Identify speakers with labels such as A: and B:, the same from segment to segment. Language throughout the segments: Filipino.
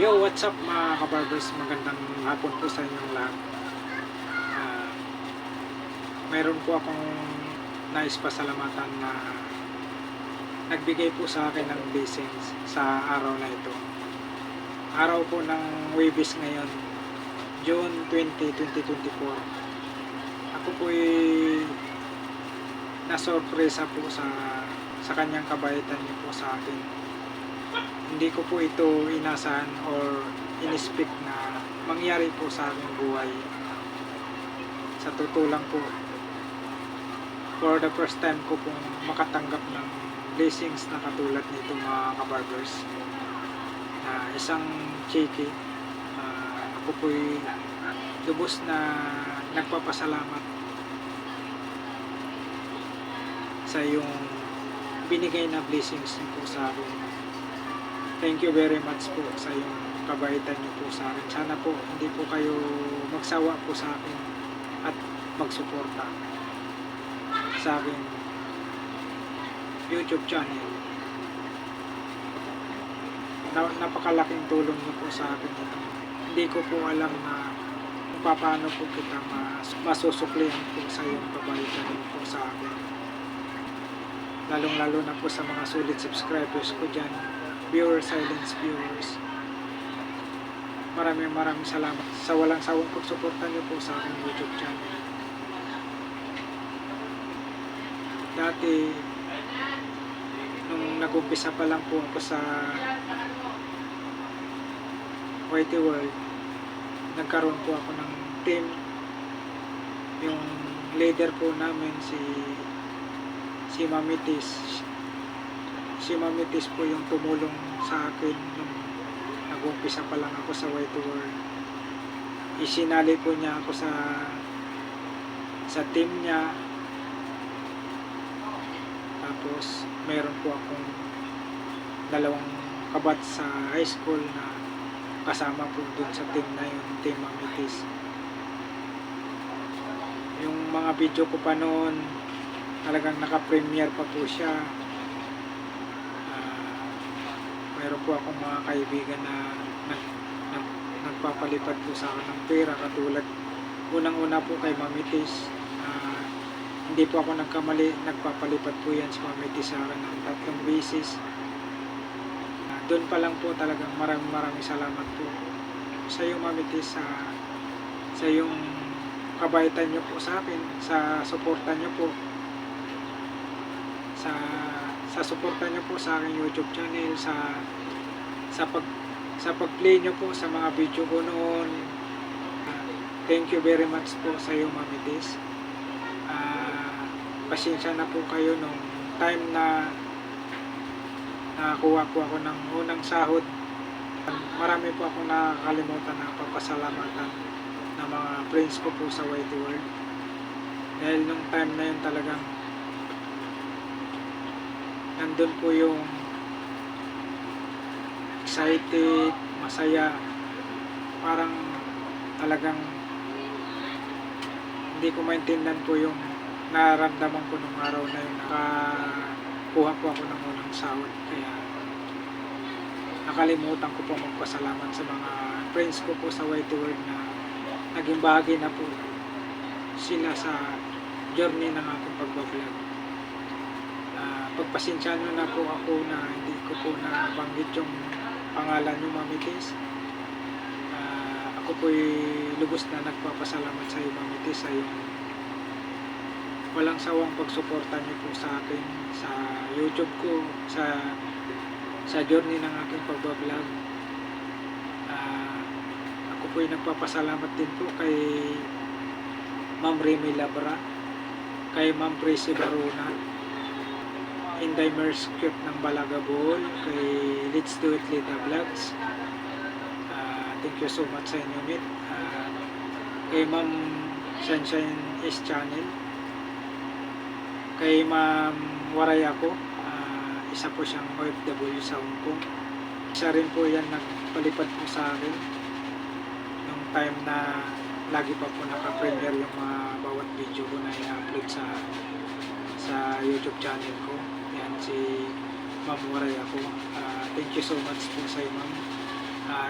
A: Yo, what's up mga kabarbers? Magandang hapon po sa inyong lahat. Ah, Mayroon po akong nais pasalamatan na nagbigay po sa akin ng blessings sa araw na ito. Araw po ng Huwebes ngayon, June 20, 2024. Ako po'y nasorpresa po sa kanyang kabaitan niyo po sa akin. Hindi ko po ito inasahan or in-expect na mangyari po sa aking buhay. Sa totoo lang po, for the first time ko pong makatanggap ng blessings na katulad nito mga kabarbers, na isang cheeky. Ako po'y lubos na nagpapasalamat sa iyong binigay na blessings niyo po sa akin. Thank you very much po sa yung kabaitan niyo po sa akin. Sana po hindi po kayo magsawa po sa akin at magsuporta sa aking YouTube channel. Napakalaking tulong niyo po sa akin ito. Hindi ko po alam na kung paano po kita masusuklihan po sa yung kabaitan niyo po sa akin. Lalong-lalo na po sa mga solid subscribers ko dyan, viewers, silence viewers. Maraming salamat sa walang sawang pagsuporta niyo po sa aking YouTube channel. Dati, nung nag-umpisa pa lang po ako sa YT World, nagkaroon po ako ng team. Yung leader po namin si Mamitis. Si Mamitis po yung tumulong sa akin nung nag-umpisa pa lang ako sa YT World. Isinali po niya ako sa team niya. Tapos meron po akong dalawang kabat sa high school na kasama po dun sa team na yun, Team Mamitis. Yung mga video ko pa noon, talagang naka-premiere pa po siya. Meron po akong mga kaibigan na nagpapalipad po sa akin ng pera, katulad unang-una po kay Mamitis. Hindi po ako nagkamali, nagpapalipad po yan si Mamitis sa akin ng 3 beses. Doon pa lang po talagang maraming salamat po sa iyo Mamitis, sa yung kabaitan nyo po sa akin, sa suporta nyo po, sa suporta nyo po sa aking YouTube channel, sa pag-play nyo po sa mga video ko noon. Thank you very much po sa iyo Mamitis. Pasensya na po kayo nung time na nakakuha po ako ng unang sahod. Marami po akong nakakalimutan na papasalamatan ng mga friends ko po sa YT World. Dahil nung time na yun talagang nandun po yung excited, masaya, parang talagang hindi ko maintindihan po yung nararamdaman ko nung araw na yun. Nakakuha po ako ng unang sahod, kaya nakalimutan ko po magpasalamat sa mga friends ko po sa YT World na naging bahagi na po sila sa journey ng aking pagbablog. Pagpasensya nyo na po ako na hindi ko po nabanggit yung pangalan nyo Mamitis. Ako po'y lubos na nagpapasalamat sa iyo Mamitis, sa yung walang sawang pagsuporta nyo po sa akin sa YouTube ko, sa journey ng aking pagbablog. Ako po'y nagpapasalamat din po kay Ma'am Remy Labra, kay Ma'am Prissy Baruna, Inday Merskip ng Balagabol, kay Let's Do It Lita Vlogs. Thank you so much sa inyo, Mit. Kay Ma'am Sunshine S Channel, kay Ma'am Waray ako, isa po siyang OFW sa Hong Kong. Isa rin po yan nagpalipad po sa akin yung time na lagi pa po naka-premiere yung mga bawat video ko na i-upload sa YouTube channel ko. Yan si Ma'am Waray ako. Thank you so much po sa iyo, Ma'am.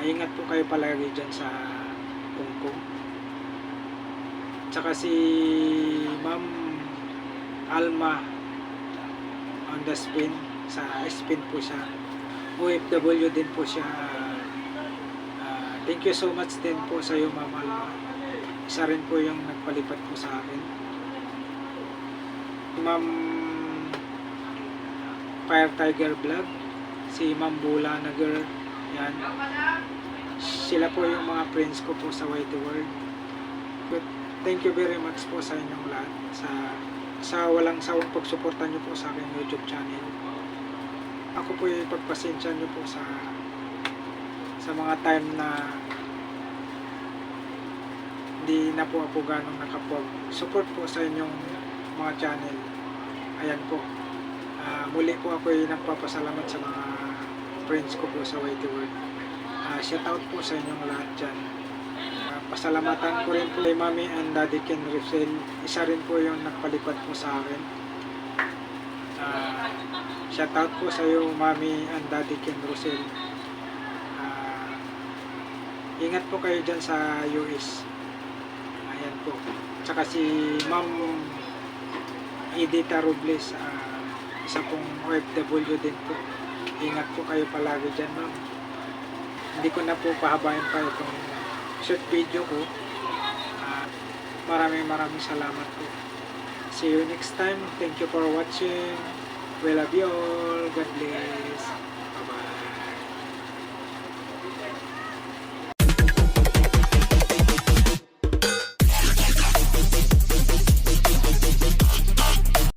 A: Ingat po kayo palagi dyan sa Hong Kong. Tsaka si Ma'am Alma on the Spain, sa Spain po siya. OFW din po siya. Thank you so much din po sa iyo, Ma'am Alma. Isa rin po yung nagpalipat po sa akin. Ma'am Fire Tiger Vlog, si Ma'am Bula na girl, yan. Sila po yung mga friends ko po sa White World. But thank you very much po sa inyong lahat sa walang sawang pagsuporta nyo po sa aking YouTube channel. Ako po yung pagpasensya nyo po sa mga time na hindi na po ako ganong nakapag-support po sa inyong mga channel. Ayan po. Muli po ako ay nagpapasalamat sa mga friends ko po sa White World. Shout out po sa inyong lahat dyan. Pasalamatan ko rin po kay Mami and Daddy Ken Rosel. Isa rin po yung nagpalipat po sa akin. Shout out po sa iyo, Mami and Daddy Ken Rosel. Ingat po kayo dyan sa US. Ayan po. Tsaka si Ma'am Edita Robles, isa pong OFW din po. Ingat po kayo palagi dyan, ma'am. Hindi ko na po pahabayan pa itong short video ko. Maraming salamat po. See you next time. Thank you for watching. We love you all. God bless.